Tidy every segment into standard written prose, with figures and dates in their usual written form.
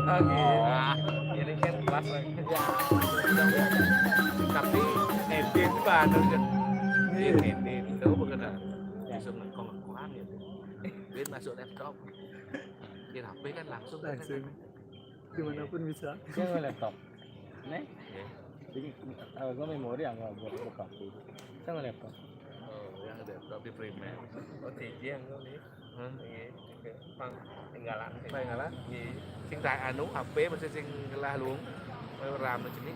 Ini kan kelas lagi. Ya. Tapi edit juga ada kan. Edit itu benar. Langsung ngekong-kongan gitu. Dia masuk laptop. Di HP kan langsung. Dimanapun bisa. Dia nge laptop. Nih? Jadi gue memori yang nggak buat copy. Saya nge laptop. Oh, yang laptop di Premiere. Oh, TJ yang nih. Iya. Tinggalan. Tinggalan. Iya. Sing tại anu HP masih sing lah luang. RAM macam ni.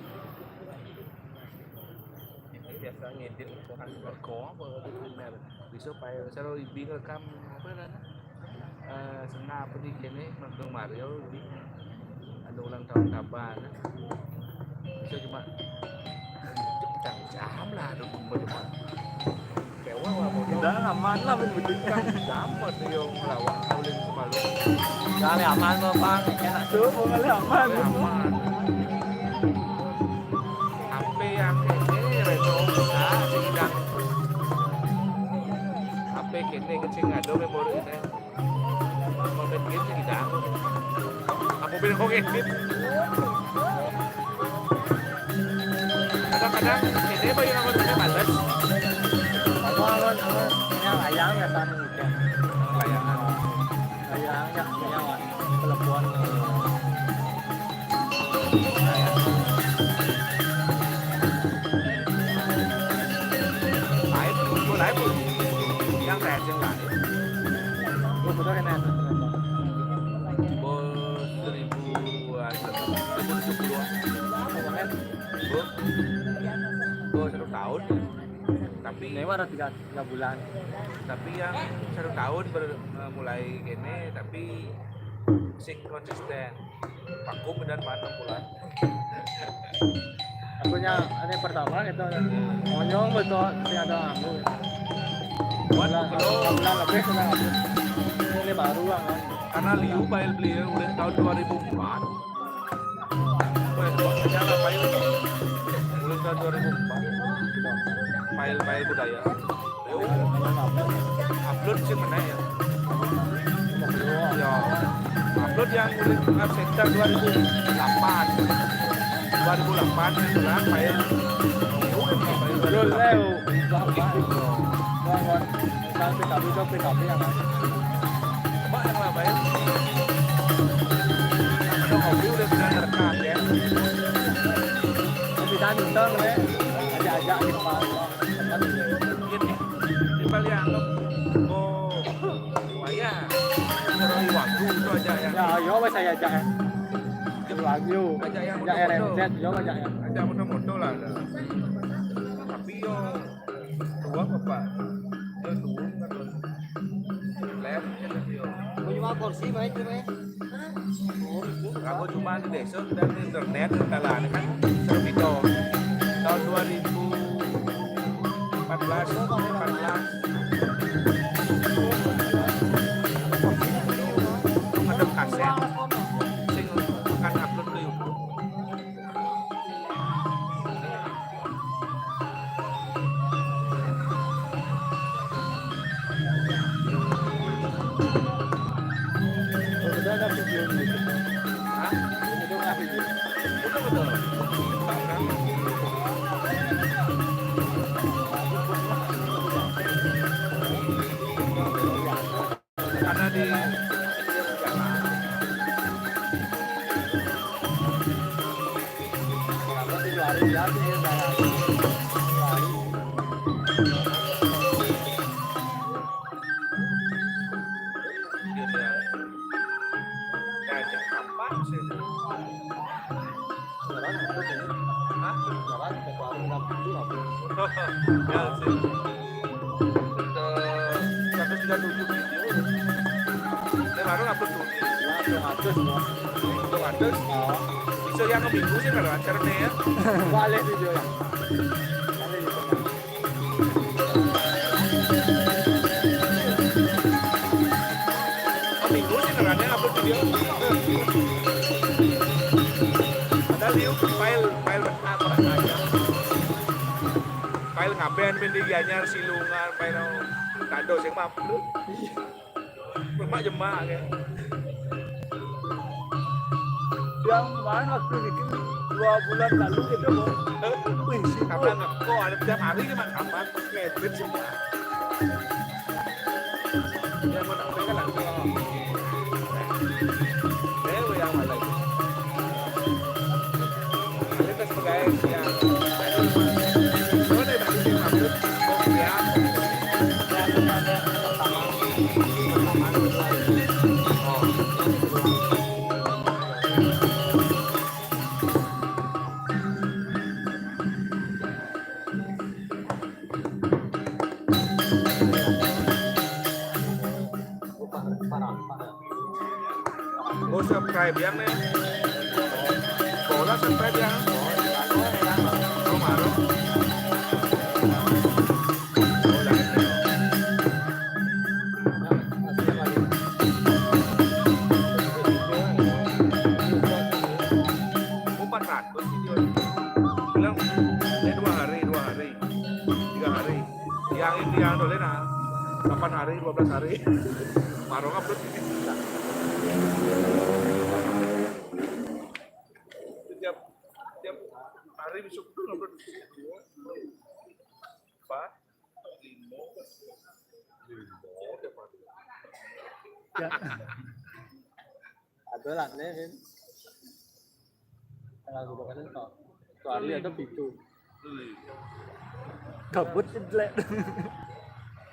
Biasa ngedit kan Có mà di Premiere. Di supaya saya lebih rekam apa kan? Senang apa di sini nonton Mario di ada ulang tahun kapan? Saya cuma jam lah ada cuma kewa mau Udah aman lah begitu. jam ada yang melawak kawin kemalu Kali aman lo bang, enak Tuh mau kali aman. aman HP yang ini retro bisa sedang HP kini kecil ada memori ini mau main game sedang aku bilang kok edit kadang-kadang ini apa yang aku punya batas yang ayam ya sana hujan. layangan Ayamnya punya telepon. lain gue lain pun yang red yang lain Gue betul kan bos 2000-an 2070-an gue 1 tahun tapi ini baru 3 bulan. tapi yang 1 tahun mulai gini tapi sing konsisten vakum dan 4 bulan Akunya ini pertama itu monyong betul sih ada aku. buat belum Bulan lebih sudah aku. Ini baru kan. karena Liu Bail beli udah tahun 2004 jalan Bail udah tahun 2004 Bail budaya Liu upload sih mana ya ya upload yang udah sekitar 2008 setelah Bail Belum leo. Bangun. Kan PKB yang coba yang lah Bail ada hobi udah bisa terkat ya bisa nonton ya. Ajak-ajak di tempat. gini di balik anggap oh waya cari waktu itu aja yang Ya, yo wes saya ajak ya. Lagi ajak yang ajak RMZ, yo ajak ya. ajak moto-moto lah tapi yo tua bapak yo tua kan lem yo Cuma kursi baik cuma. aku cuma di desa dan di internet kalaan kan seru video tahun 2014 ada kaset sing akan upload ke YouTube Sudah ada video gitu. Hah? Itu nggak video. Betul. Karena di Kalau 7 hari ya sih ya sih. Satu sudah 7 video. Dan baru upload tuh. Untuk atas. Bisa yang minggu sih kalau acaranya ya. balik video ya. Minggu sih kalau ada upload video. Ada liu file apa aja. File ngaben pendidikannya silungan file kado sing upload. Lemak jemak ya. Yang kemarin waktu bikin 2 bulan lalu kita mau wih sih Kapan kok ada tiap hari kan kapan ngedit semua. Ya mau nak kan nanti. Yang mana itu? Kita sebagai yang dari tadi sih upload ya. Oh, subscribe yang nih. Bola subscribe yang. Oh, marah. Bilang, 2 hari, 3 hari. Yang ini yang boleh nah, 8 hari, 12 hari. Marong upload ini. Tiap hari besok tuh upload. 4, 5, ya. Ada lah nih kan. Kalau gue kan kok. Soalnya ada itu. Kabut jelek.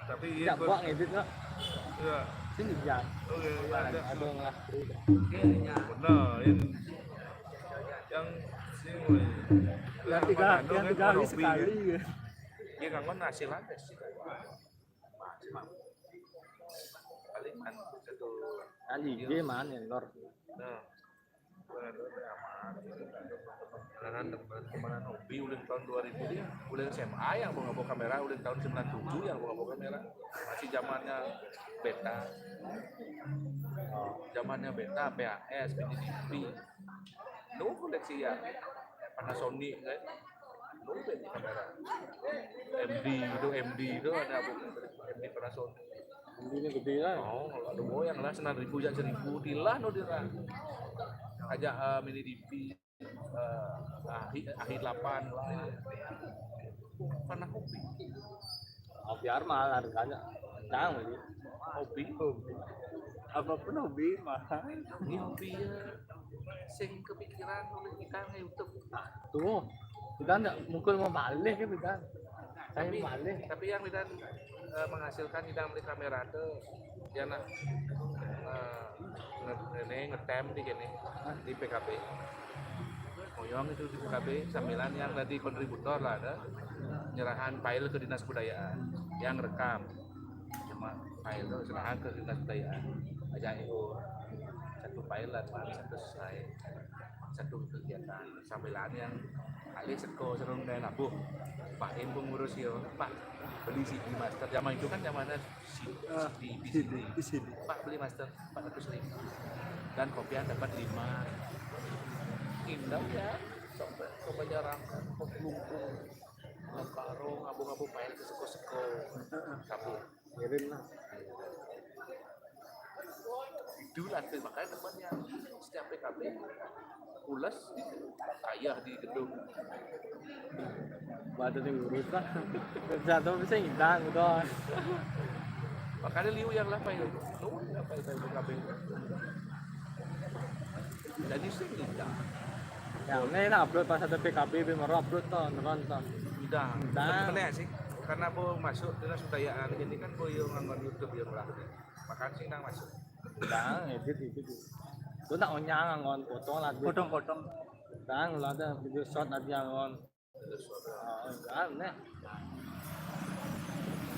Tapi Tidak buat ngedit kok. ya, Sini jangan. oke, ada. Ada nggak? Benar, yang sing Yang 3 hari sekali. dia kangen hasil aja sih paling satu Nanti dia mana lor. nah kemarin hobi ulang tahun 2000 dia ulang SMA yang bawa kamera ulang tahun 97 yang bawa kamera masih zamannya beta PAS PDP lu koleksi ya Panasonic kan lu beli kamera MD itu ada MD Panasonic Ini gede lah. oh ada goyang lah 9.000 jak 1.000 dilah no dirah ajak mini DP akhir 8 pernah hobi Biar mahal harganya. Jangan lagi. hobi Apapun hobi mahal. ini hobi ya sing kepikiran oleh kita nge YouTube Tuh. Kita enggak mukul mau balik kan kita. Saya balik. tapi yang kita menghasilkan kita beli kamera tuh ya nak ngetem di gini di PKB Moyong itu di PKB sambilan yang tadi kontributor lah ada penyerahan file ke dinas budayaan yang rekam cuma file itu serahan ke dinas budayaan aja itu satu file lah satu selesai satu kegiatan sambilan yang kali seko serung dan nabuh Pak Im pengurus yo Pak beli CD master zaman itu kan zamannya CD Di sini. Pak beli master 400.000 dan kopian dapat 5 indah ya sampai jarangkan lumpur karung abu-abu file ke seko-seko kabur Kirim lah. itu lah makanya temannya setiap PKB ulas ayah di gedung Badan yang urus lah. Satu bisa hilang gitu. makanya liu yang lah file itu file PKB jadi sih tidak Yang ini nak upload pas ada PKB baru upload tuh nonton. tidak Tidak. benar sih karena bu masuk dinas budayaan ini kan bu yang ngangon YouTube yang lah makanya sih nang masuk Đang edit itu. Tuh nak onyang ngon foto lah. Potong-potong. Đang là ada video shot aja ngon. Enggak nih.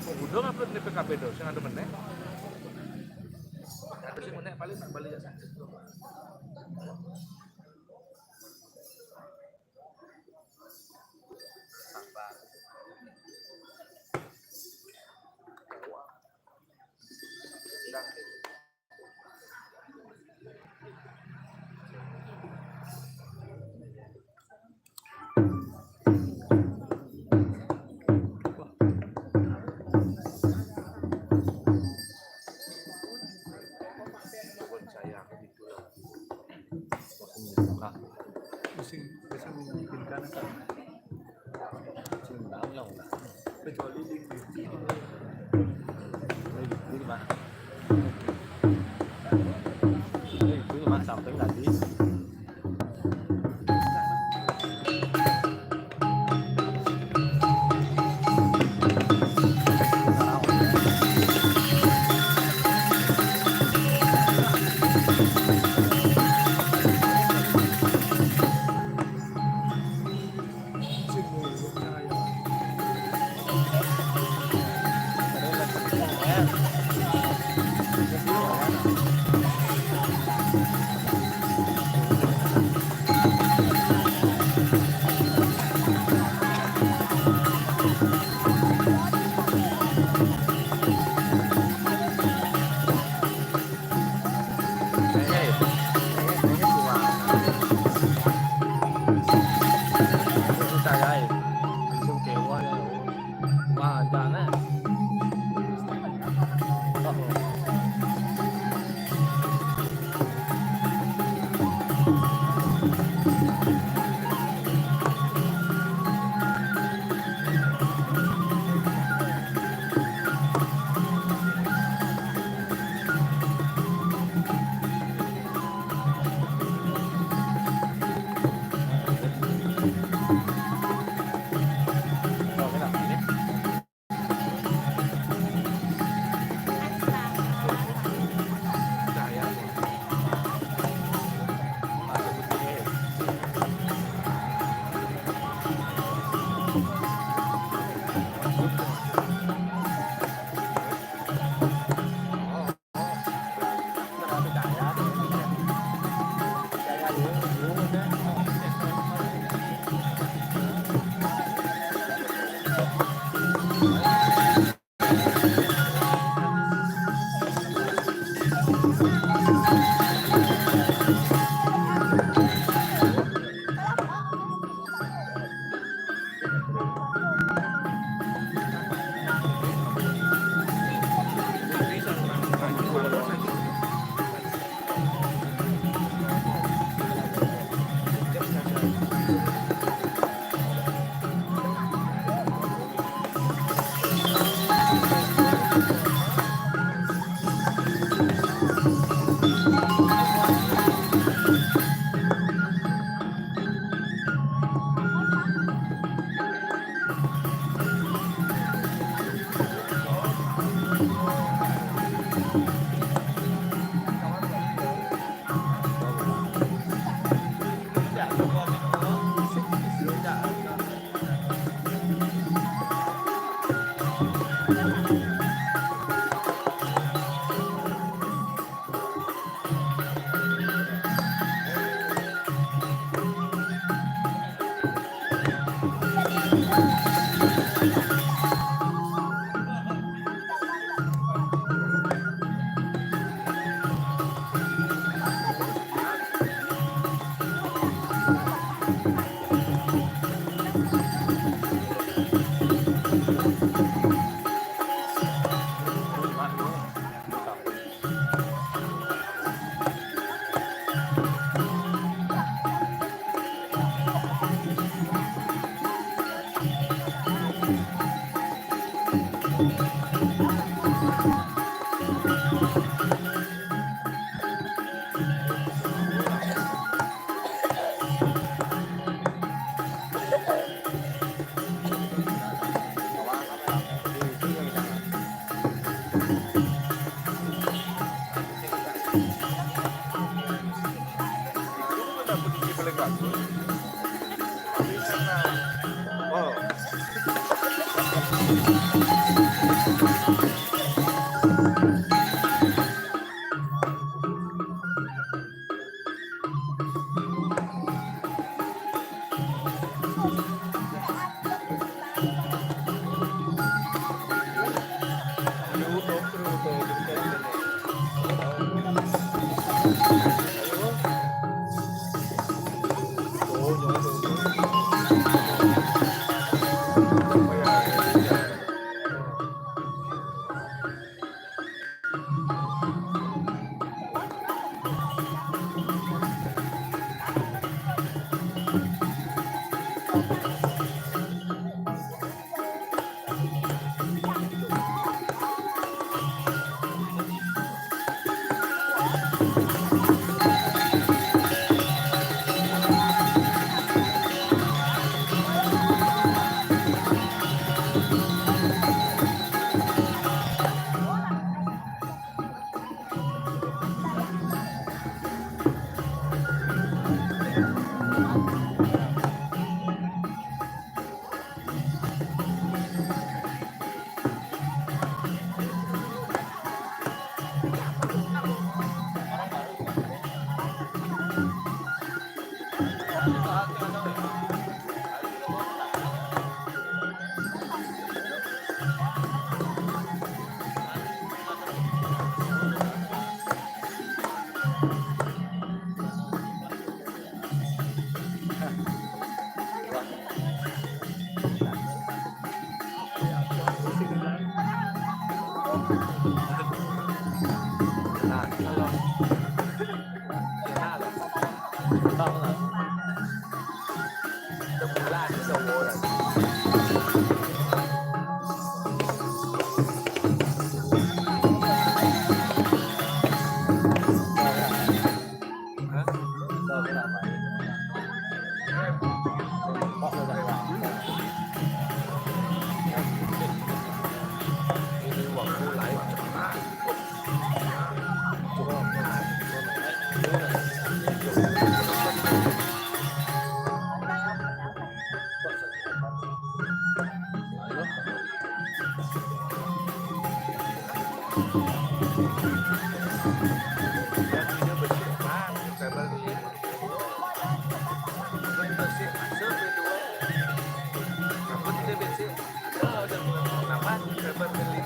udah ngupload di PKB tuh sih ada meneh ada sih meneh paling nak balik ya sakit saya begitu lah Cinta lòng đã. Kecuali di Ini di mana? Itu di mana samping tadi? Nah, kalau nah, Tao là bulan itu orang. Hah? tao cái nào mà bóc ra là Ini waktu lain cepat. Dan video bersih Pak, September ini. Video bersih masuk itu. Rambut tidak bersih. Ada udah kenapa September ini.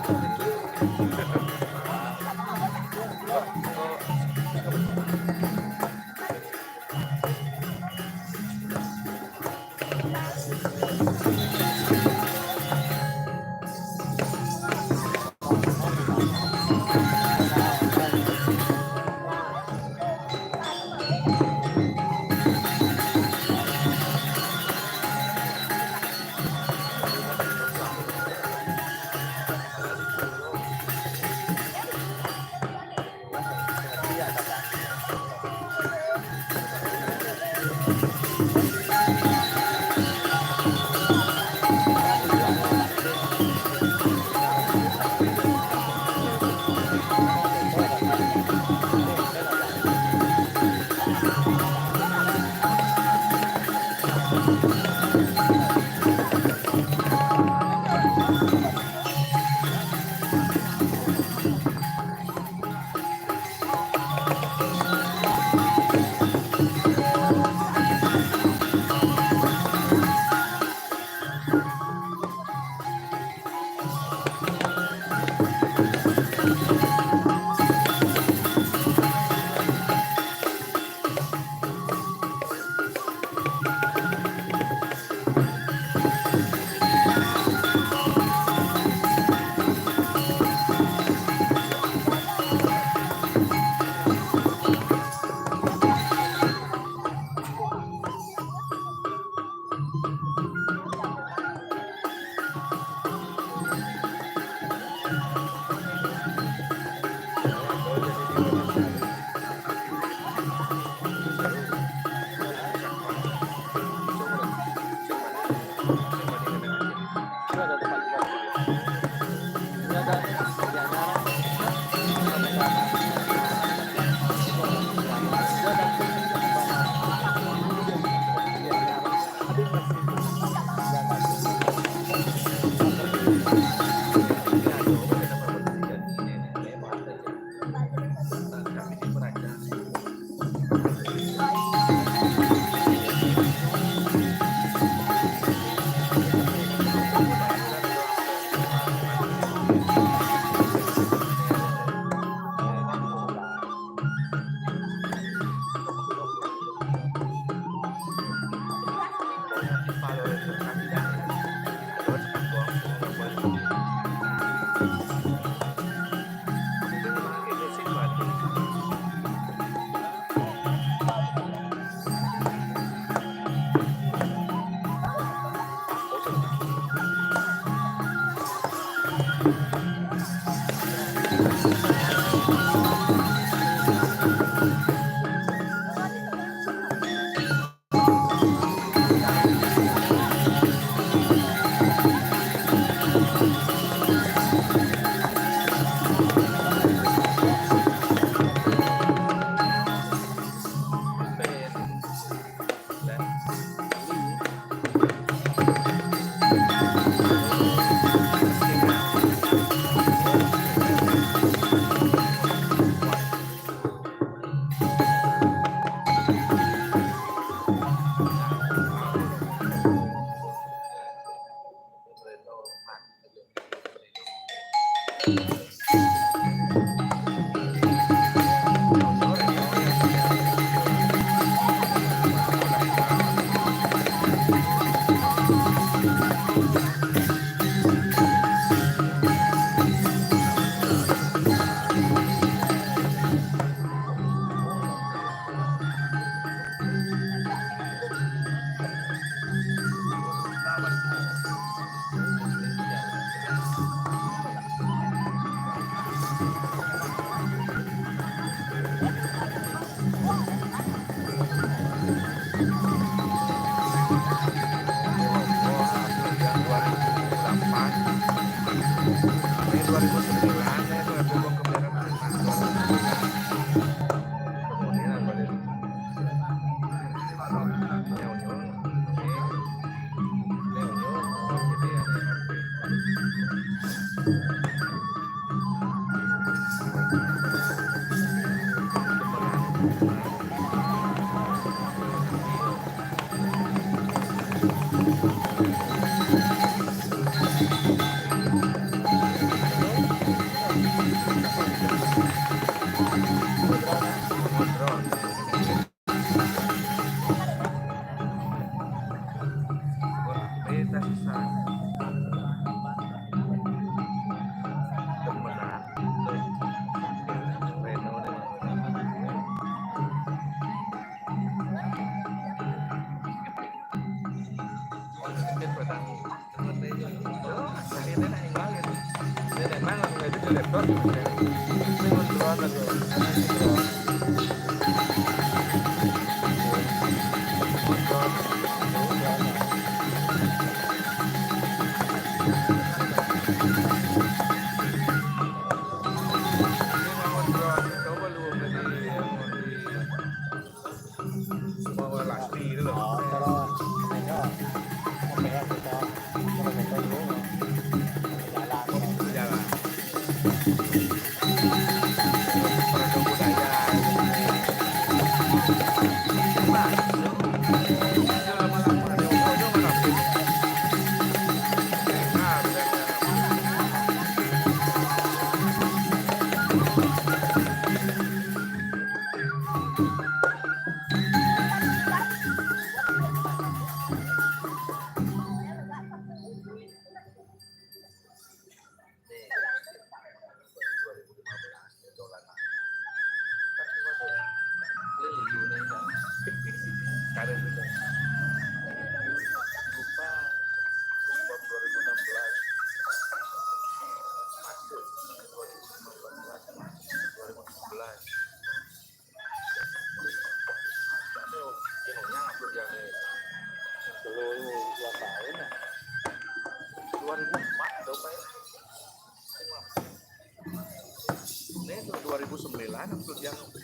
Yang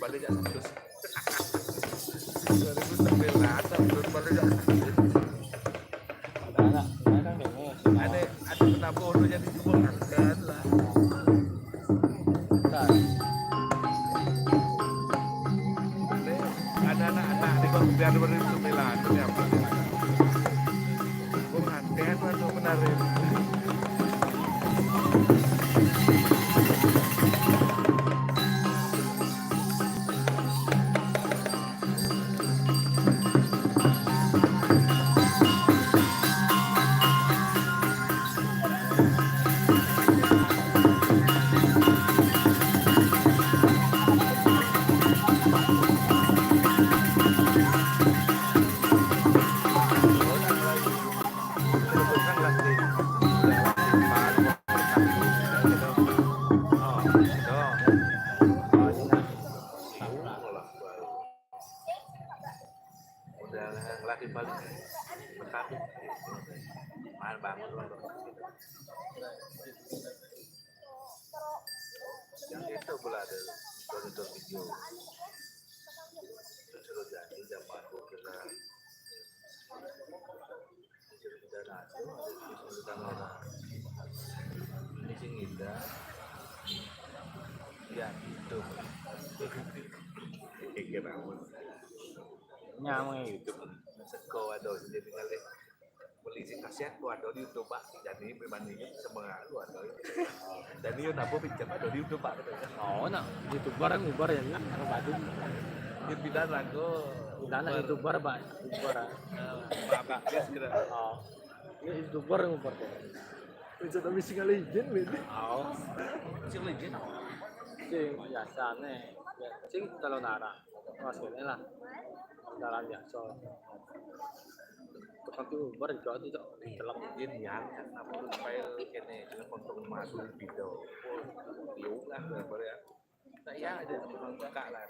balik yang 2009 upload balik yang ada kenapa udah jadi kebanggaan lah. Ada anak-anak di bawah biar 2009 punya apa? Pengantin atau penarik? Yang itu pula ada nonton video suruh jadi zaman kita cerita itu ada tentang orang ini sing indah ya itu kira nyamang itu seko ada jadi tinggal polisi kan set lu ada di YouTube Pak. Jadi berbandingnya semua lu ada. Dan ini nabo pinjam ada di YouTube Pak. Oh, nak YouTuber yang uber ya ni. Orang Batu. Dia pindah lagu. Dan nak YouTuber Pak. YouTuber. Bapak dia kira. Oh. Ini YouTuber yang uber tu. Bisa tapi singa legend beda. Oh. Sing legend. Sing biasa ni. Sing kalau nara. Maksudnya lah. Jalan biasa. Tukang tu uber juga tu cok. Telap dia yang nabo supaya kene dengan kontok masuk video. Liu lah boleh ya. Tak ya ada orang buka lah.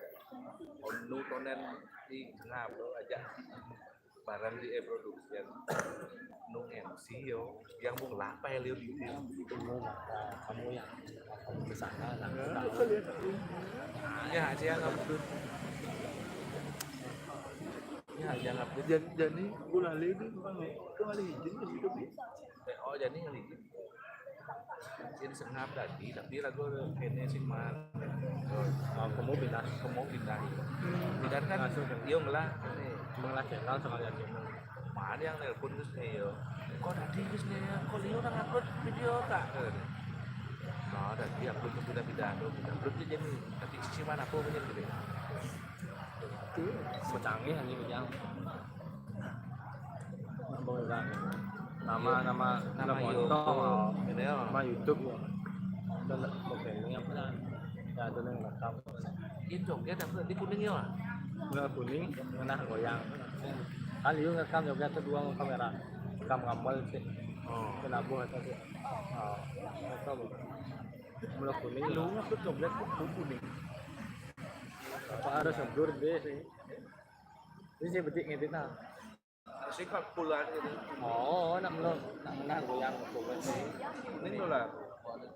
Onu tonen di tengah bro aja barang di produksi yang nung MC yo yang mau lapai liu di Tunggu nak kamu yang kamu ke sana nak Aku tahu. lihat ya dia ngabut ya dia ngabut jadi gula lagi memang itu legend kan itu bi. oh jadi kali ini sengap tadi tapi lagu kene sing man Kamu pindah. pindah kan yo ngelah ini Mengelah channel sama lihat channel. mana yang nelpon terus nih yo kok tadi terus nih kok Leo udah ngupload video tak nah tadi upload ke pindah upload aja nih nanti sisi mana aku punya gitu Secanggih ini yang boleh kan nama foto ini ya nama YouTube ya dan modelnya apa kan ya ada yang rekam ini joget apa di kuning ya nggak kuning nah goyang kali itu ngerekam juga tuh dua kamera rekam ngapal sih oh kenapa atau sih oh itu mulai kuning lu ngupload joget kuning apa harus sebur deh sih ini sih betik ngedit nah sih kalau puluhan gitu oh nak menang goyang coba sih ini lo lah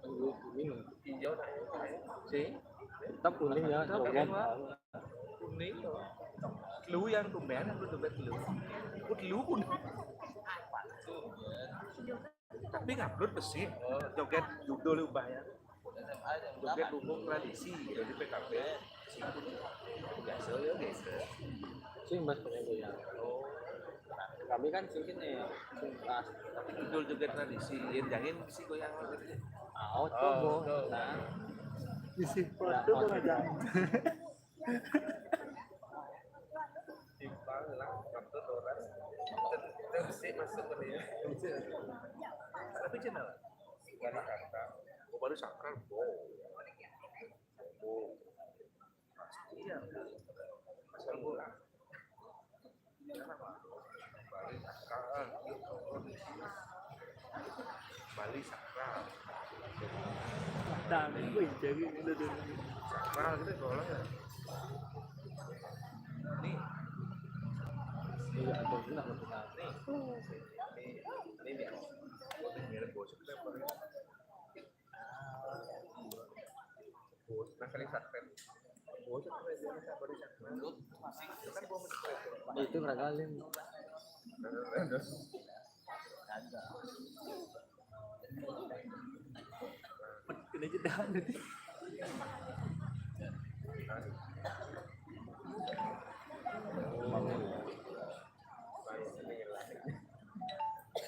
kuning hijau dah sih tetap kuning ya joget kuning lu yang tumben lu joget lu lu kuning tapi ngupload besi joget judul lu ubah ya joget umum tradisi dari PKB biasa ya biasa sih mas pakai goyang kami kan singkin ya sing kelas judul joget tradisi yang jangin si goyang gitu oh coba nah Isi foto aja. simpang lah waktu orang terus masuk ke dia tapi channel baru sakral baru sakral pasti ya asal bola Bali sakral Bali sakral Dan gue jadi itu dulu. sakral gitu kalau ya nih iya ada juga nggak kita ini dia mirip bosok apa nah kali sakral bosok apa dia baru sakral kan gua mesti itu ngeragalin Kena jeda nanti.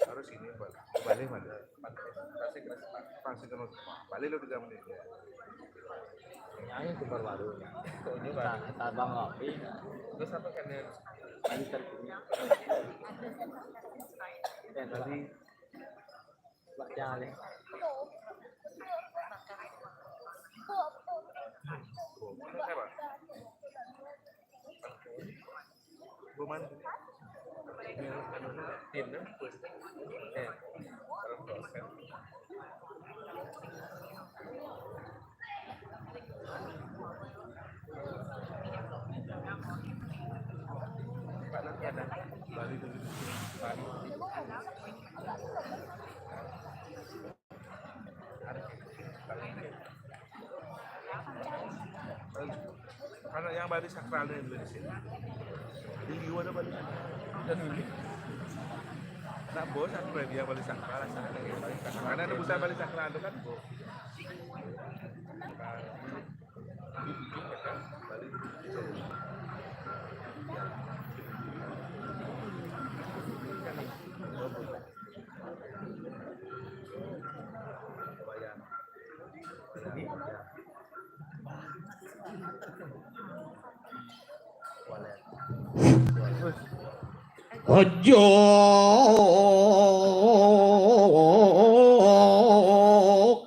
harus ini balik mana pasti kalau balik lo 3 menit ya nyanyi super baru ini tabang ngopi terus apa kan ya ini terkini dan tadi Pak Jale apa Buman tim kan dalam proses ada Bali dulu Bali karena yang Bali sakralnya di sini di Liwa ada Bali dan nah bos aku dia Bali sakral sana Bali sakral karena ada busana Bali sakral itu kan bos Bali Ojo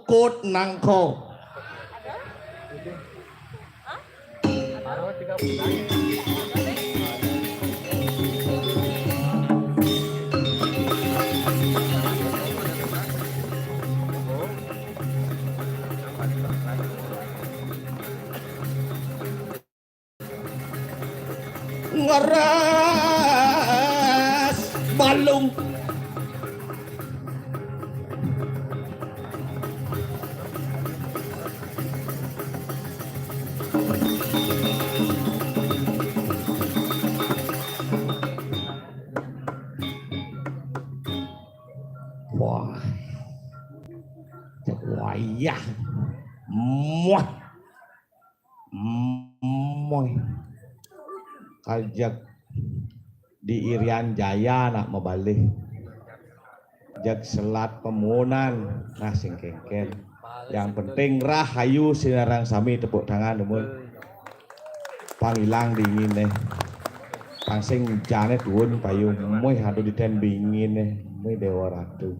kut nangko. Taruh 3 bulan. Ngeras balung wah wayah muah moy kajak di Irian Jaya nak membalik jak selat pemunan nah sing kengken yang penting rahayu sinarang sami tepuk tangan demun pangilang dingin nih pangsing jane duun payung moy hadu diten bingin nih moy dewa ratu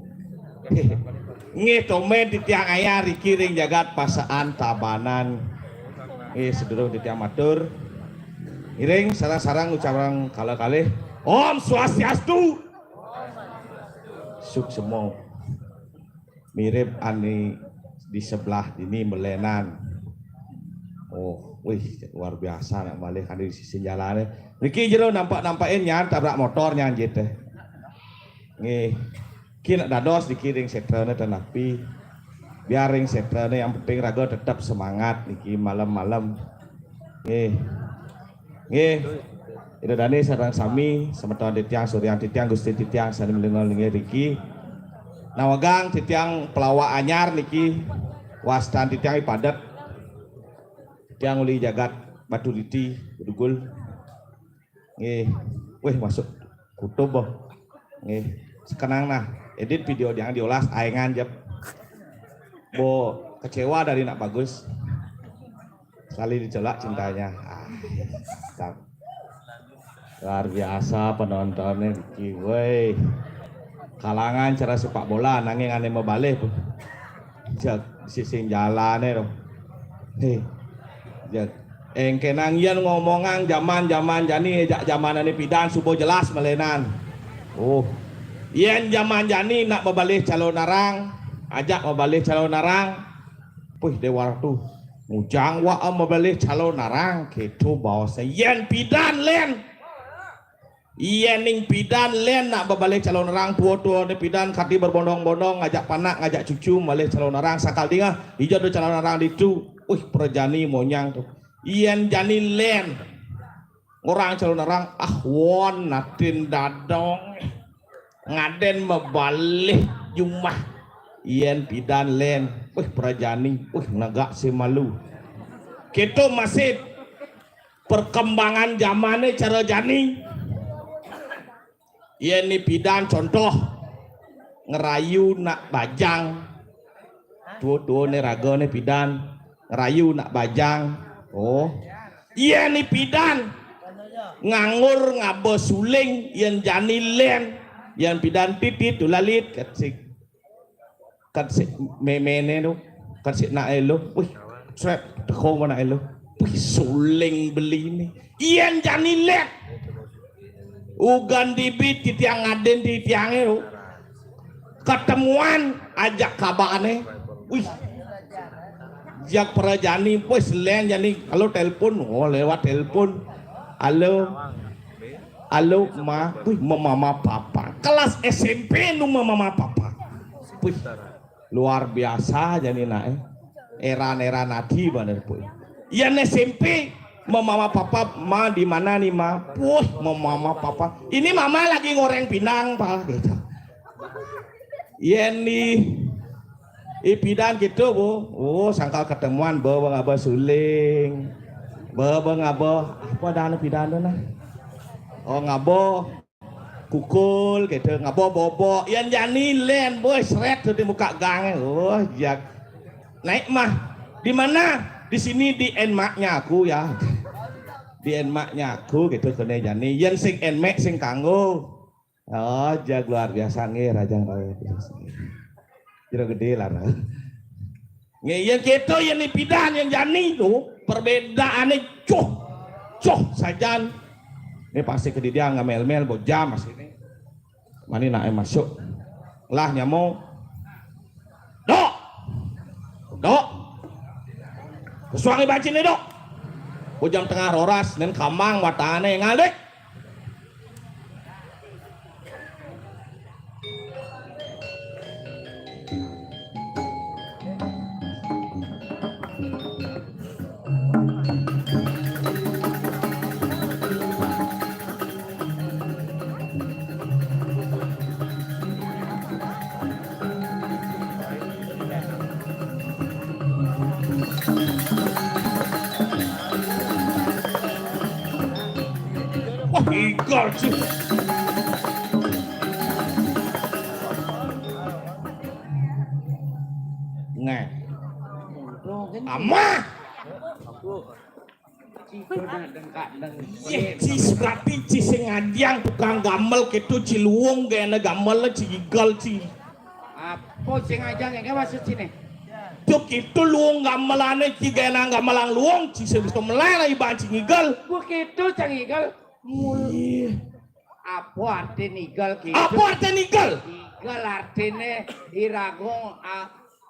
nge tomen di tiang ayah rikiring jagat pasaan tabanan sedulur di tiang matur iring sarang-sarang ucapan kala-kalih Om Swastiastu suk semua mirip ani di sebelah ini melenan oh wih luar biasa nak balik kan di sisi jalannya niki jero nampakin nyan tabrak motor nyan gitu nih kini dados dikiring setrane tenapi biaring setrane yang penting raga tetap semangat niki malam-malam nih itu dani sarang sami semeton titiang suryan titiang gusti titiang sani melingal-lingi riki nawagang titiang pelawak anyar niki wastan titiang ipadat titiang uli jagat batu liti udugul weh masuk kutub boh sekenang nah edit video yang diolas aengan jep bo kecewa dari nak bagus sekali dicelak cintanya luar biasa penontonnya Riki woi kalangan cara sepak bola nanging ane membalik jak sisi jalannya dong jak kenang yan ngomongan zaman jani jak zaman ane pidan subuh jelas melenan yen zaman jani nak membalik calon narang ajak membalik calon narang puih dewa tuh mujang wa membalik calon narang gitu bahasa yen pidan len yen ning pidan len nak membalik calon narang tua-tua ni pidan kati berbondong-bondong ngajak panak ngajak cucu membalik calon narang sakal tinggal hijau do calon narang itu perjani monyang tuh yen jani len orang calon narang won natin dadong ngaden membalik jumah yen pidan len perjani nagak semalu kita masih perkembangan zamannya cara jani yen ni pidan contoh ngerayu nak bajang tua-tua ni raga ni pidan ngerayu nak bajang yen ni pidan ngangur ngabo suling yen jani len yen pidan titit tulalit katsik memene tu katsik nak elo strap teko mana elo suling beli ni yen jani len ugan dibit di tiang ngaden di tiang itu ketemuan ajak kabane jak perajani pues len jani kalau telepon lewat telepon halo ma mama papa kelas SMP nu mama papa luar biasa jadi nak era nadi bener pun yang SMP mama papa ma di mana nih ma mama papa ini mama lagi ngoreng pinang pak gitu ini pidang gitu bu sangkal ketemuan bawa ngaba suling bawa ngaba apa dah pidang nah ngabo kukul gitu ngabo bobo yang jani len boy seret di muka gang jak naik mah di mana di sini di enmaknya aku ya di enmaknya aku gitu kene jani yang sing enmek sing kanggo Oh, jag luar biasa nge rajang raya biasa. Jero gede lah. Nge yang kita yang ni pidan yang jani tu perbedaannya coh saja. Ini pasti ke dia ngamel-mel bojam masih ini. Mani nak masuk. Lah nyamuk. Dok. Kesuangi bacin ni dok. Bojam tengah roras dan kamang watane ngalik. Wah, igal sih. Nge. Ama. Cis berarti cis ngajang tukang gamel gitu ciluung gana gamel cigal ci. Apa sing ngajang yang maksud sini? Tuk itu luung gamelane ci gana gamelang luung ci sebisa melana iban cigal. Begitu cangigal. Apa arti nigal gitu? Apa arti nigal? Nigal artinya irago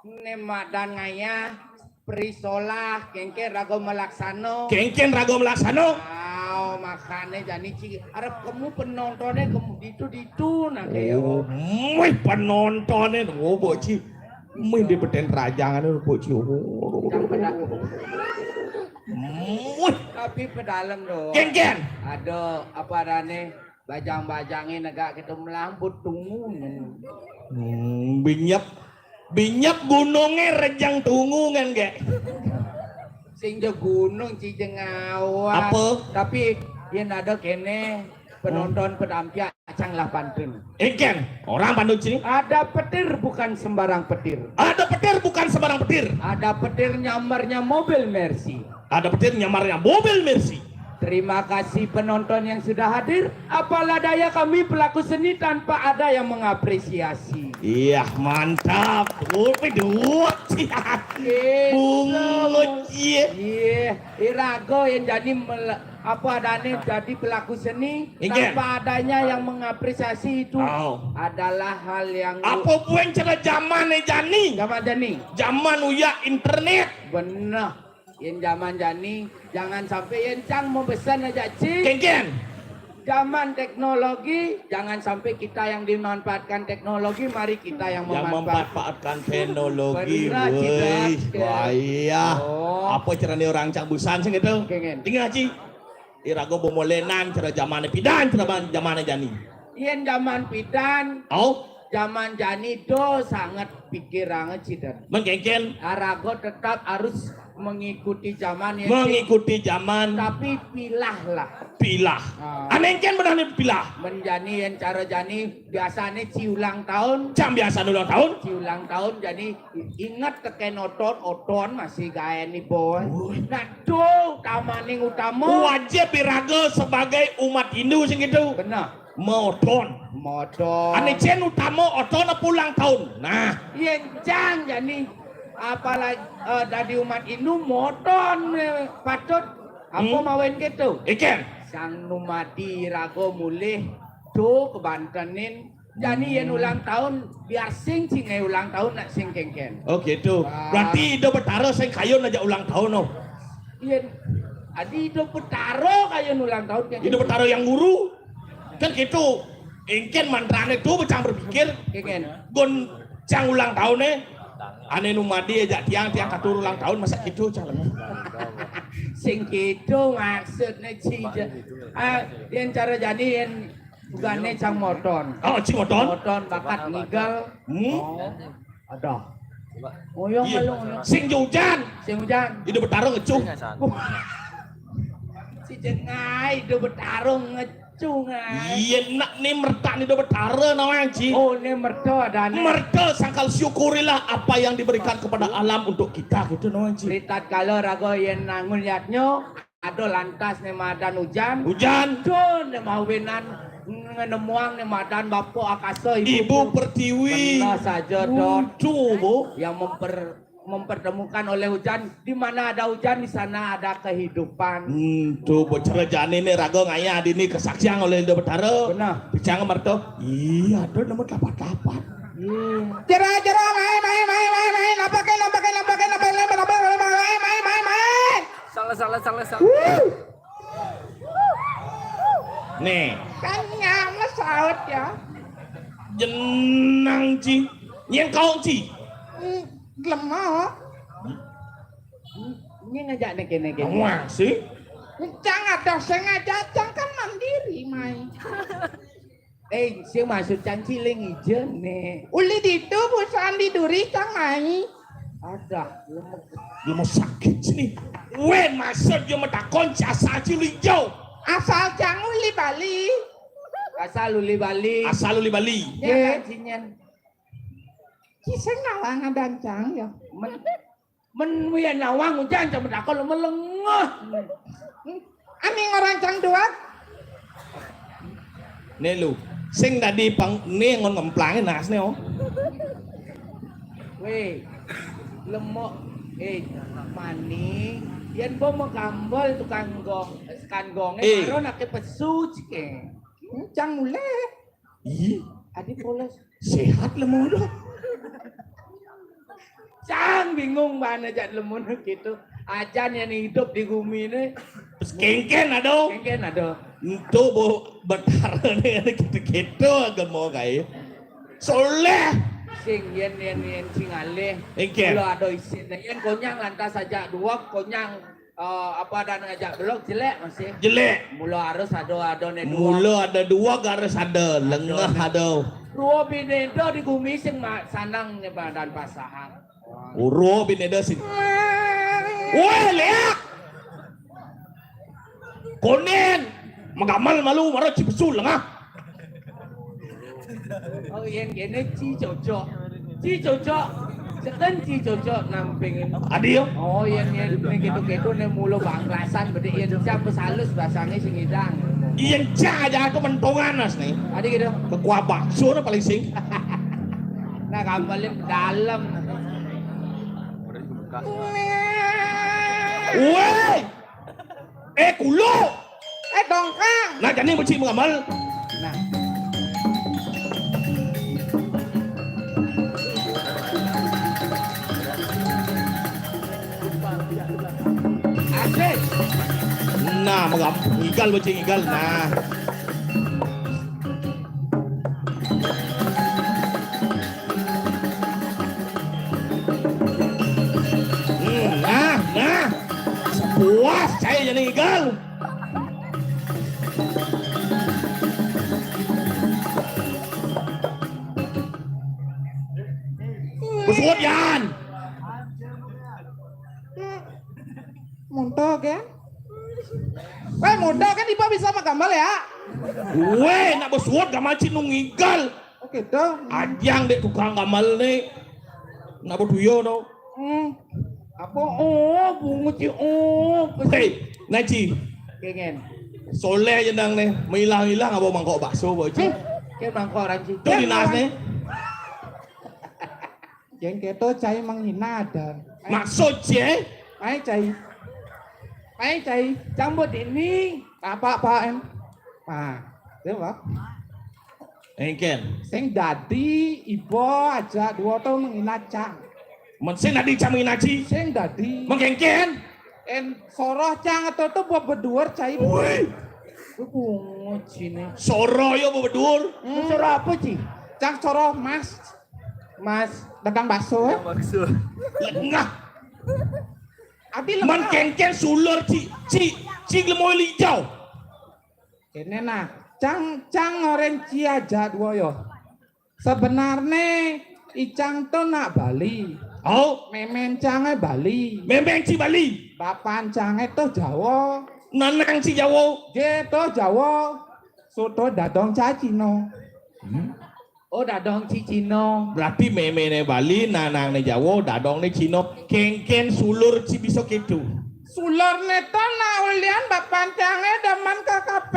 nemadan ngaya prisolah kengke rago melaksano. Kengken rago melaksano. Makanya jadi harap kamu penontonnya kamu itu nanti ya. Wih penontonnya boci. Mih di beten rajangan boci. Tapi pedalam dong. Kengken. Ada apa rane bajang-bajangin agak kita melambut tunggu. Binyap gunungnya rejang tunggungan ge. Sing je gunung si jengawa. Apa? Tapi yang ada kene penonton pedampia acang lah pantun. Ken, orang Bandung sini. Ada petir bukan sembarang petir. Ada petir bukan sembarang petir. Ada petir nyamarnya mobil Mercy. Ada petir nyamarnya mobil Mercy. Terima kasih penonton yang sudah hadir. Apalah daya kami pelaku seni tanpa ada yang mengapresiasi. Iya mantap. Dua sih. Bungut Iya, irago yang jadi jadi pelaku seni tanpa adanya yang mengapresiasi itu adalah hal yang. Apa buang cara zaman jani? Zaman jani. Zaman uya internet. Benar. Yang zaman jani jangan sampai yang cang mau pesan aja cik. Kengken. Zaman teknologi jangan sampai kita yang dimanfaatkan teknologi, mari kita yang memanfaatkan teknologi. Benar, wah apa cara nih orang cang busan sih gitu? Tinggal Ci. Irago bomolenan cara zaman pidan cara zaman jani. Yang zaman pidan. Zaman jani do sangat pikirannya cidan. Mengkengken. Arago tetap harus mengikuti zaman yang zaman. Tapi pilah. Anengken benar nih pilah. Menjani yang cara jani biasanya ci ulang tahun. Jam biasa ulang tahun. Ci ulang tahun jadi ingat teken oton masih gaya nih boy. Nah tuh tamaning utama. Wajib Irago sebagai umat Hindu sing gitu. Benar. Moton. Ane cen utama oton pulang tahun. Nah, yang jadi apalagi dari umat Hindu moton patut apa mawen gitu. Iken. Sang numadi rago mulih tuh kebantenin. Jadi yang ulang tahun biar sing ulang tahun nak sing kengken. Oh gitu. Berarti itu betaro sing kayon aja ulang tahun no. Iya. Adi itu betaro kayon ulang tahun. Itu betaro yang guru. Kan gitu, ingin mantrane itu becang berpikir, gon cang ulang tahunnya, ane numadi aja tiang katur ulang tahun masa gitu cang. Sing gitu maksudnya cija, yang cara jadi yang bukannya cang moton. Cing moton? Moton bakat ngigal. Ada. Oyong malung. Sing hujan. Itu bertarung ngecuh. Si jengai itu bertarung ngecuh. Iya nak nih merta nih do betara nawang Ci. Oh nih merta ada nih. Merta sangkal syukurilah apa yang diberikan kepada alam untuk kita gitu nawang Ci. Lihat kalau rago yang nangun liatnya ada lantas nih madan hujan. Tuh nih mawinan Nemuang nih madan bapak akasa Ibu Pertiwi. Benar saja Don. Lucu, Bu. Yang mempertemukan oleh hujan. Di mana ada hujan di sana ada kehidupan. Tuh bocor jani nih rago ngaya di ini kesaksian oleh Indo Betara. Benar. Bicara mertu. Iya, ada nomor dapat. Jera main lampakin main. Salah. Nih, Kenyang saut ya. jenang ci, yang kau ci. Lemah. Ini ngajak nek. Wah sih. Cang ada sengaja cang kan mandiri main. Sing maksud cang ciling ijen nih. Uli ditu busan diduri cang main. Ada Lu mau sakit sini. Wen maksud yo metakon jasa ci hijau. asal cang uli Bali. Asal uli Bali. Asal lu di Bali. Ya cinyen. Kisah nawang dan cang ya. Men wian nawang hujan cang metakon melengah. Ami orang cang dua. Nih lu, sing tadi pang nih ngon ngemplangin nas nih oh. Weh, lemok, mani, yan bo magambol tukang gong, pero nakipesu cike. Cang mule, Ih, adi polos. sehat lu mau dong. Cang bingung mana jat lemon gitu. Ajan yang hidup di bumi ini, Terus kengken aduh. kengken ada. Itu bu betar nih gitu agak mau kayak. Soleh. Sing yen sing alih. Kengken. Kalau ada isin, yen konyang lantas saja dua konyang apa dan ngajak belok jelek masih. Jelek. Mula harus ada nih dua. Mula ada dua garis ada, lengah ada. Dua binendo di bumi sing sanang nih badan pasahan. Uro bineda sih. Woi lihat. Konen. Magamal malu marah cipesul lengah. Oh yen kene ci cocok. Seken ci cocok nampingin. Adio. Oh yen gitu nih mulu banglasan berarti yen siapa salus bahasanya sing hidang. Iyan aja itu mentongan nas nih. Ada gitu. Kekuah bakso na paling sing. Nah kamalin dalam. Woi. Kulo. Dongkang. Nah jadi macam mengamal. Nah. Asik. Nah mengigal macam igal. Nah. Nah. Puas saya jadi igal. Busut yan. Muntok ya? Weh muntok kan Ipa bisa magambal ya? Weh nak busut gamal cinung igal. Oke dong. Ajang dek tukang gamal nih. Nak berduyo no. Apa? Oh bungu ci Hei, Naci. Kengen. Soleh jenang nih. Hilang apa mangkok bakso bocah. Kayak mangkok orang ci. Tuh dinas nih. Yang keto cai menghina ada. Maksud cie. Ai cai. Cambut ini. Apa em? Dia apa? Engken. Sing dadi ibu aja dua tahun menghina cang. Mesin nadi camin naci. Sing dadi. Mengengken. Soroh cang atau tuh buat berdua cai. Woi. Bungu cini. Soro yo berdur. Soroh apa ci? Cang soroh mas dagang bakso ya? Bakso. Lengah. Abi Man kengken sulur ci lemoy hijau. Ini nah, cang orange aja dua yo. Sebenarnya icang tuh nak Bali. Oh, Memen cange Bali. memeng ci Bali. Papan cange tuh Jawa. Nanang ci Jawa. Je tuh Jawa. Soto dadong cacino. Oh dadong cicino. Berarti memene Bali, nanang ne Jawa, dadong ne Cino. Kengken sulur ci bisa gitu. Sulur neto na ulian papan cange daman KKP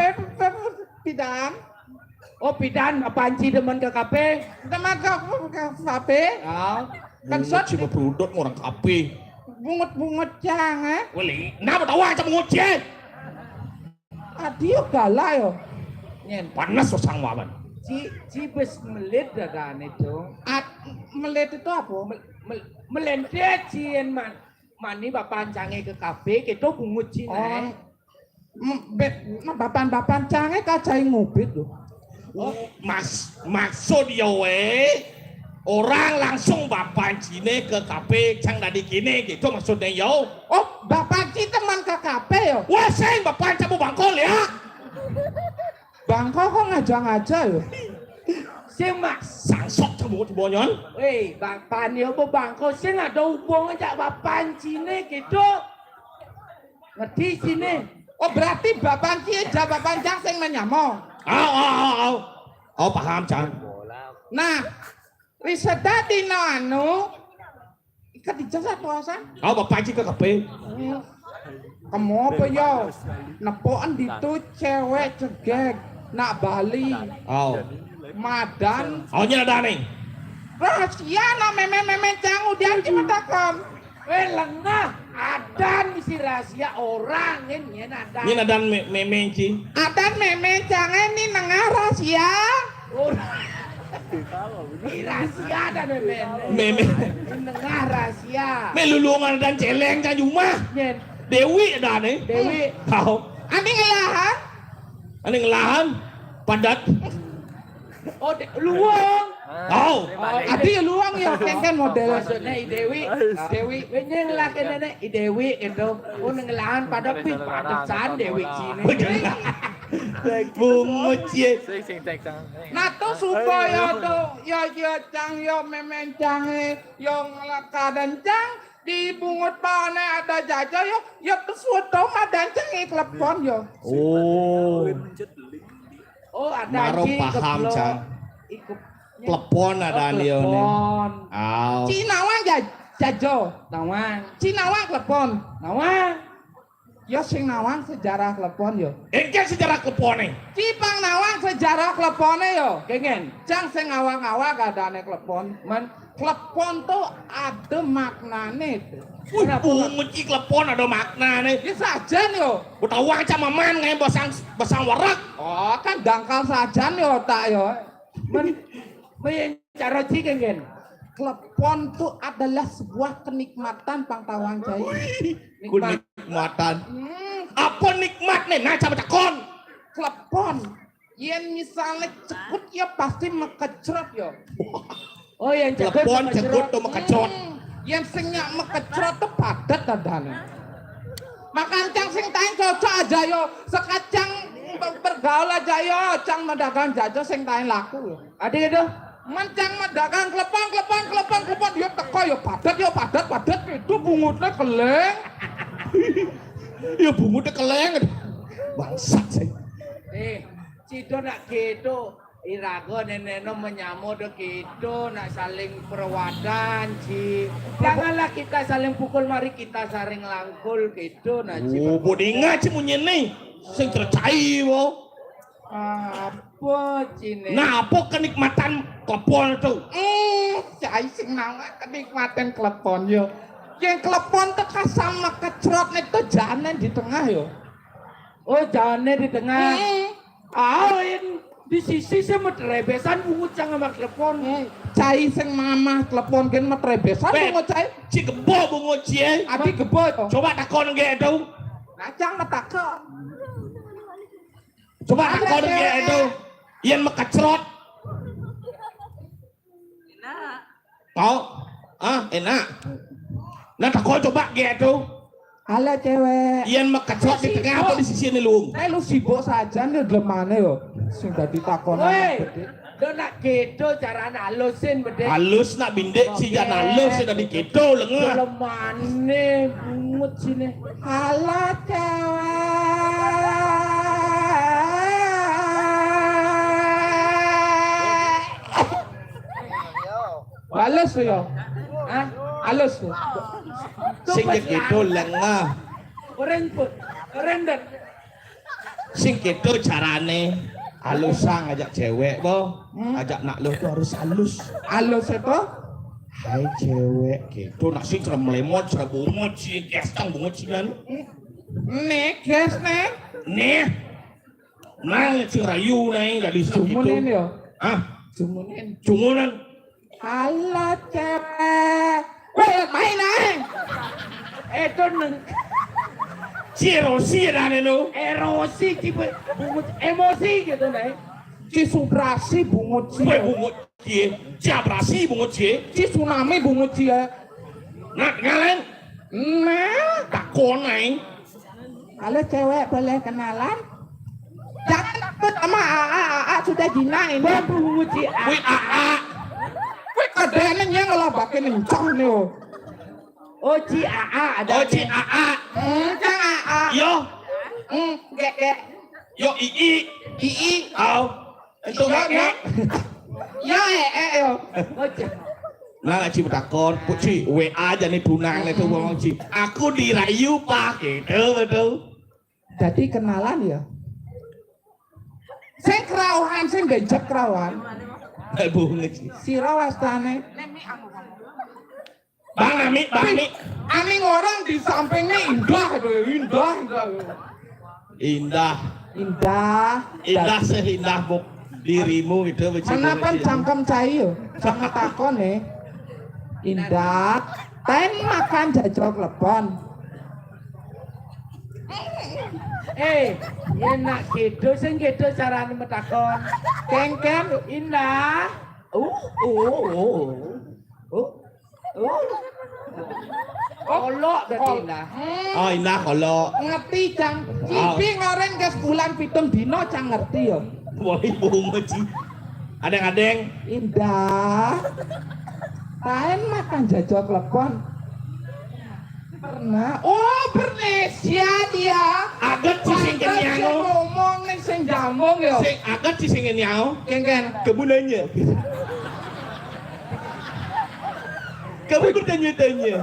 pidan. Oh pidan panci demen ke kafe. Teman ke kafe. Oh. Kan Mungut sot si berudut orang kape. bungut-bungut cang Wali, kenapa tawa aja mungut sih? Adio galak yo. Nyen. Panas sosang wawan. Cibes melit dadan itu. Melit itu apa? Melendet cien mani bapak cange ke kafe kita bungut cina. Bapak cange kacai ngubit loh. Oh, maksud dia orang langsung bapak cine ke kafe cang dari kini gitu maksudnya yo. Oh, bapak ci teman ke kafe yo. Wah, sing bapak camu bangkol ya. Bangkok kok ngajak-ngajak yo. Sing mas sangsok camu di bonyon. Weh, bapak ni apa bangkok sing ada hubungan jak bapak cine gitu. Ngerti sini. Oh, berarti bapak ci jak bapak cang sing menyamo. Oh, paham cang. Nah, riset tadi anu ikat ijazah puasa. Oh, bapak ci ke kafe. Kamu apa yo? Nepoan itu cewek cegek nak Bali. Oh. Madan. Oh, nyada nih. Rahasia nak meme cang udah cuma takon. Lengah adan misi rahasia orang ini ada. Ini ada meme ci. Adan meme cang ini nengah rahasia. Ini rahasia ada meme. Meme. Nengah rahasia. Melulungan dan celeng kan cuma. Nyen. Dewi ada nih. Dewi. Tahu. Ani ngelahan. Ani ngelahan. Padat. Oh, luang. Oh. Adi luang ya kan model maksudnya Dewi. Dewi nyeng lah kan nenek Dewi itu. Oh ngelahan pada padesan Dewi sini. Bungut ye. Sing tek cang. Nah tuh supaya tuh ya cang yo memen cang yo ngelakadan cang di bungut pane ada jaja yo terus foto madan cang telepon yo. Oh. Oh ada Baru paham cang. Telepon ada dia nih. Oh. Cinawang jajo, nawang. Cinawang telepon, nawang. Yo sing nawang sejarah telepon yo. Engke sejarah telepon nih. Cipang nawang sejarah telepone yo. Kengen. Cang sing awang-awang gadane telepon. Men telepon tuh ada maknane tuh. Bungut iki telepon ada makna nih. Ini sajan yo. Utawang cam maman ngai basang warak. Oh kan dangkal sajan yo tak yo. Men cara kengen. Telepon tuh adalah sebuah kenikmatan pangtawang jai. Kenikmatan. Apa nikmat nih? Nah coba takon. Telepon. Yen misalnya cepet ya pasti mekecrot yo. Oh yang telepon cepet tuh mekecrot. Yang sengnya mekecrot tuh padat dadane. Makan cang sing tain cocok aja yo. Sekacang bergaul aja yo. Cang mendagang jajo sing tain laku. Adik itu. Mencang mendagang klepon yo teko yo padat itu bungutnya keleng. Ya bungutnya keleng. Bangsat sih. Cido nak gitu. Irago neneno menyamuk gitu nak saling perwadan ci. Janganlah kita saling pukul, mari kita saling langkul gitu nak ci. Oh, bodinga ci munye nih. Sing tercai wo. Apa cine? Nah, apa kenikmatan klepon itu? Cai sing nawa kenikmatan klepon yo. Yang klepon tuh sama kecrot itu jalan di tengah yo. Oh, jalannya di tengah. Di sisi sama trebesan bungut cang sama klepon. Cai sing mamah klepon kan sama trebesan bungut cai. Ci gebo bungut ci. Adi gebo. Coba takon ge itu. Nah cang nataka. Coba takon ge itu. Yen mekecrot. Enak. Oh, enak. Nah takon coba ge itu. Halo cewek. Yen mekecrot di tengah apa di sisi ini luung? Lu sibuk saja nih glemane yo. Sing dadi takonan. Woi, do nak gitu carane halusin bede. Halus nak bindek si jan halus sudah dikedo lengah. Lemane bungut sini. Halo cewek. Halus yo. Hah? Halus. Sing gitu lengah. Keren pun. Keren dan Sing gitu carane. Halusan ajak cewek boh. Ajak nak lo tuh harus halus. Halus itu? Hai cewek gitu nasi cerem lemot cerem bungut sih kestang bungut sih kan. Nih, guys nih. Nih. Nang si rayu nih dari situ. Jumunin ya? Ah, Jumunin. cumunan. Halo cewek. Weh, main nih. Itu Si Rosi dah nenu. erosi tipe bungut emosi gitu nih. Cisubrasi bungut sih. Kue bungut cie, jabrasi bungut cie. Tsunami bungut sih ya. Nak ngalen. Nah, Takon nih. halo cewek boleh kenalan? Jangan takut sama AA sudah jina ini. Bungut sih. Kue AA. Wih kadennya ngelabakin encang nih. Oh Ci AA ada. Oh si AA. Encang AA. Yo, Gek. yo ii. Ii. Au. Itu Ya, nak. Ya yo. Oh Nah, Ci takon, Ci WA aja nih tunang itu ngomong Ci. Aku dirayu pak, gitu betul. jadi kenalan ya. Sing kerawahan, sing gejek kerawahan. Nggak bungut Ci. Sira wastane. Bang Ami, Bang Ami. Aning orang di sampingnya indah, indah. Indah, Indah. indah seindah buk dirimu itu. Kenapa cangkem cai yo? Jangan takon nih. Indah. Ten makan jajok lepon. Enak gitu, sing gitu carane metakon. Kengken indah. Olok berarti indah. Oh indah kalau Ngerti cang. Cipi ngoren gas bulan pitung dino cang ngerti yo. boleh bungut Ci. Adeng-adeng. Indah. Taen makan jajok lepon. Pernah. Oh, Bernesia dia. Agat Ci sing Pantes kenyang. sing ngomong ning sing jambung yo. Sing agat Ci sing kenyang. Kengken. Kebunannya. Kamu bertanya-tanya.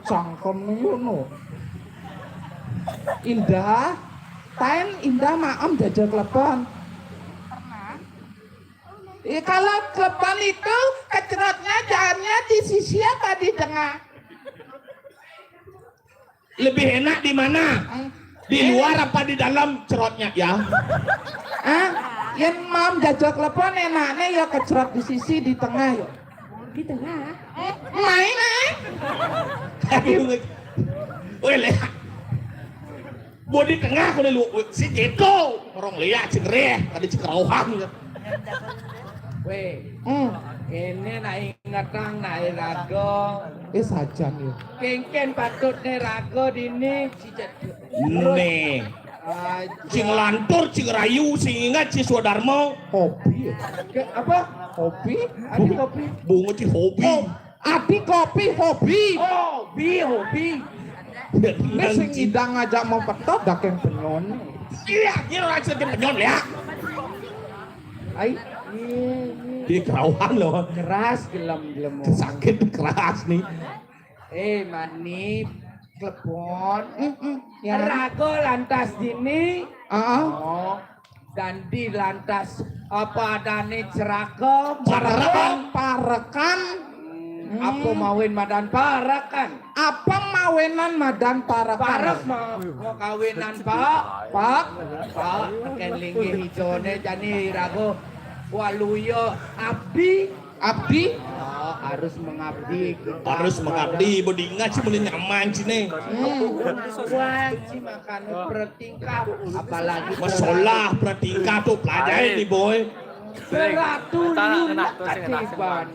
Cangkem ngono. Indah. Taen indah maem jajok lepon. Kalau klepon itu kecerotnya jalannya di sisi apa di tengah? Lebih enak di mana? Di luar apa di dalam cerotnya ya? Ah, yang mam jajak lepon enaknya ya kecerot di sisi di tengah ya. Di tengah? Main Woi leh. Mau di tengah aku lu si Jeko orang lihat cengreh tadi cekerauhan. Weh, ini nak ingat nang nak rago. sajan ya. Kengken patut nih rago dini. Nih, cing lantur, cing rayu, cing ingat si Swadarmo. Hobi ya. Apa? Hobi? Adi kopi. Bunga ci hobi. Adi kopi hobi. Hobi. Ini sing idang ngajak mau petot dak yang penon. Iya, ini orang sedang penyon ya. Ai, Di kerauhan loh. Keras gelem. Sakit keras nih. Mani klepon. Ya. Rago lantas dini. Ah, Dan lantas apa adane ceraka parekan. Aku mawin madan parakan. Apa mawenan madan Parek parekan? mau kawinan pak pakai linggih hijaunya jadi rago waluyo abdi harus mengabdi Harus mengabdi, bodinga sih mulai nyaman sih nih. wajib makan bertingkah apalagi Masalah pratika tuh pelajari nih boy. beratu lunak ketiban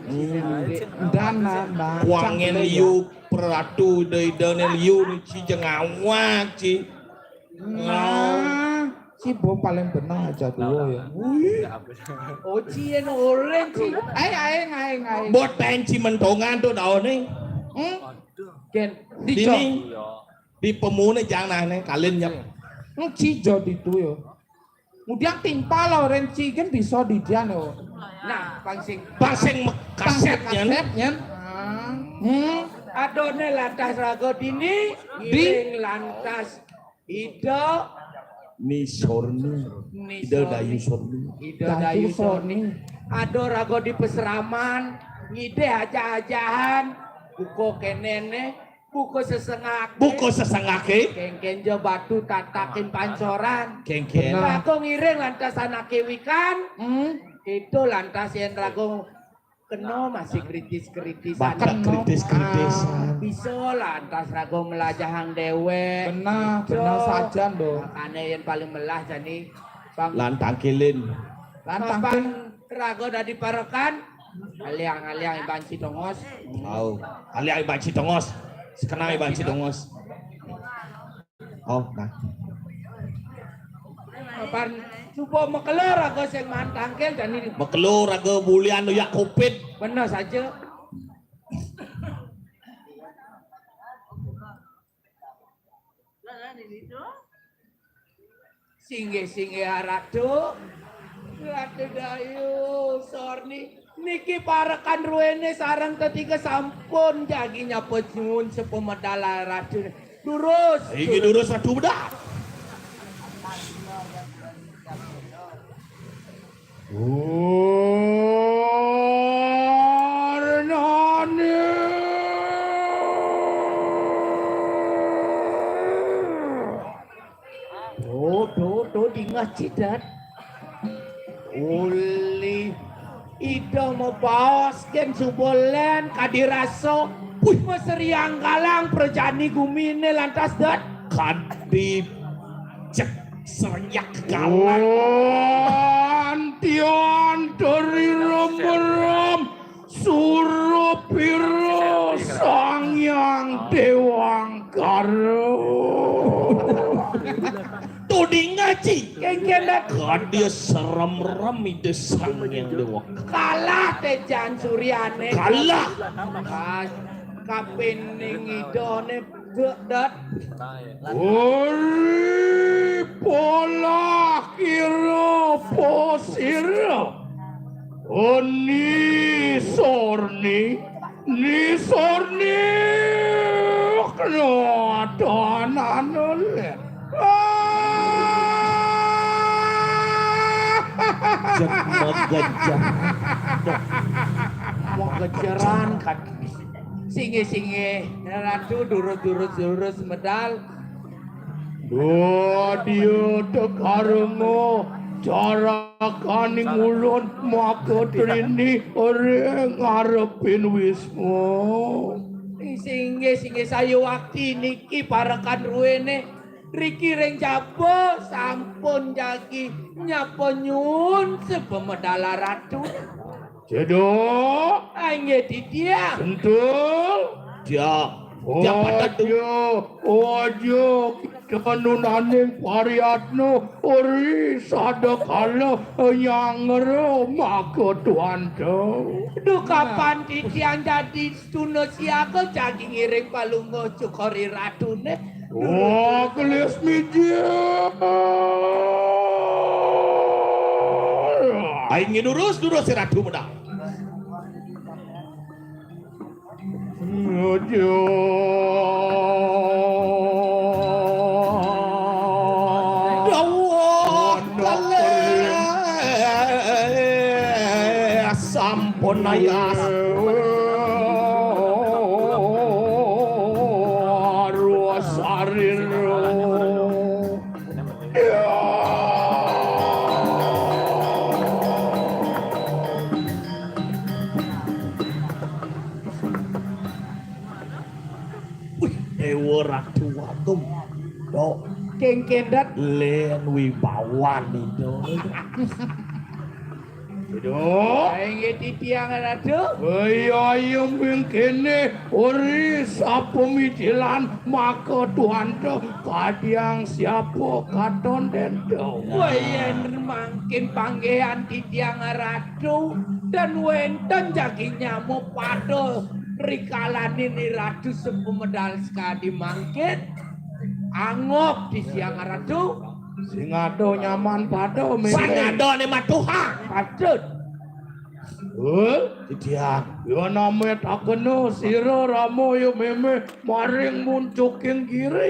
Dana Wangen liu peratu dari danen liu nih si jengawak sih. Nah, si Bo paling benar aja dulu ya. Ocien oren sih Aing. Bot penci mentongan tuh daun nih. Ken Dijo. Ini di pemuda jangan nih kalian nyap. Cijo itu ya. Kemudian timpa loren cigen bisa di dia no. nah pangsing Paseng kasetnya. adone lantas rago dini giring lantas ido Ni Sorni. Ida Dayu Sorni. Ida Dayu Sorni. Ado rago di peseraman. Ngide aja-ajahan. Buko kenene. Buko sesengake. Buko sesengake. Kengkenjo batu tatakin pancoran. Kengken. Rago ngiring lantas anake wikan. Itu lantas yang rago kena masih kritis-kritisan. Bakal kritis-kritisan. Bisa lantas rago melajahang dewe. Kena saja dong. Makanya yang paling melah jadi Lantang kilin. Kapan rago udah diparokan? Aliang-aliang iban Cidongos. Oh, aliang iban Cidongos. Sekenang iban Cidongos. Oh, nah. Kapan coba mekelor rago sing mantangkel dan ini Mekelur raga bulian nu yak kupit. benar saja. Singgih-singgih ratu. Ratu Dayu Sorni niki parekan ruene sarang ketiga sampun jaginya pejun sepemedala ratu durus. Iki durus ratu bedak. Do dingah cidat. Uli ida mau bawas ken subolen kadiraso. Meseriang galang perjani gumine lantas dat. Kadi cek seryak galang. Antian dari remberam Surupiro sang yang dewang karo. Tuding ngaji Kengken dat kadia serem-rem ide sang yang dewang. kalah tejan suryane. Kalah. Kapening idone dat. Ori pola kira posira. Ni sorni kena adanan oleh. Gajah. Mau kejaran kan. Singe ratu durus medal. Dia tekarmu cara kaning ulun maka trini orang ngarepin wismu. Singe sayu wakti niki parekan ruene Riki reng jabo sampun jagi nyapa nyun sepemedala ratu. Cedok Angge titia. sentul dia Ojo kanunaning pariatno ori sadakala yang maka tuanto. Duh kapan titiang jadi tuno siaga jagi ngiring palungo cukori ratune. Oh, kelis mijil. Aing durus si ratu muda. Ojo. Sampun ayas. Dewa Ratu Watum do Kengkendat len wibawan itu. Do angge titiang ratu. ayo mengkene ori sapemidilan maka tuanto kadiang siapa katon dendo. Wayan mangkin panggehan titiang ratu dan wenten jagi nyamuk pado rikalan ini ratu sepemedal sekali mangkin angop di siang ratu. Sing ado nyaman pada Sing ado ne matuha. Patut. Tidiang yo name takeno sira ramo yo meme maring muncuking kiri.